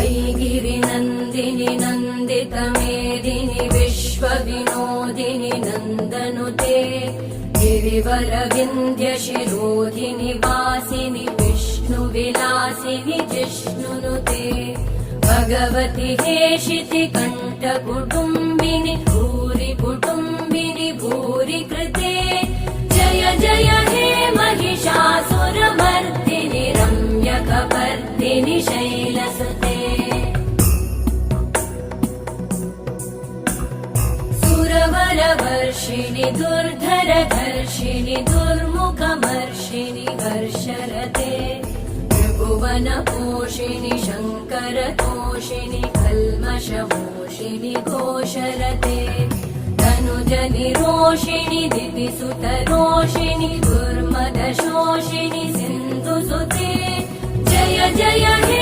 वैगिरिनन्दिनि नन्दितमेदिनि विश्वविनोदिनि नन्दनुते गिरिवरविन्द्यशिरोधिनि वासिनि विष्णुविलासिनि जिष्णुनुते भगवति हेशिति कण्ठकुटुम्बिनि भूरि कुटुम्बिनि भूरि कृते जय जय हे महिषासुरमर्दिनि रम्यकपर्दिनि शैलसुते सुरवरवर्षिणि दुर्धरधर्षिणि दुर्मुखमर्षिणि हर्षरते त्रिभुवनपोषिणि शङ्करतोषिणि कल्मषमोषिणि घोषरते धनुजनिरोषिणि दितिसुतरोषिणि दुर्मदशोषिणि सिन्धुसुते जय जय हे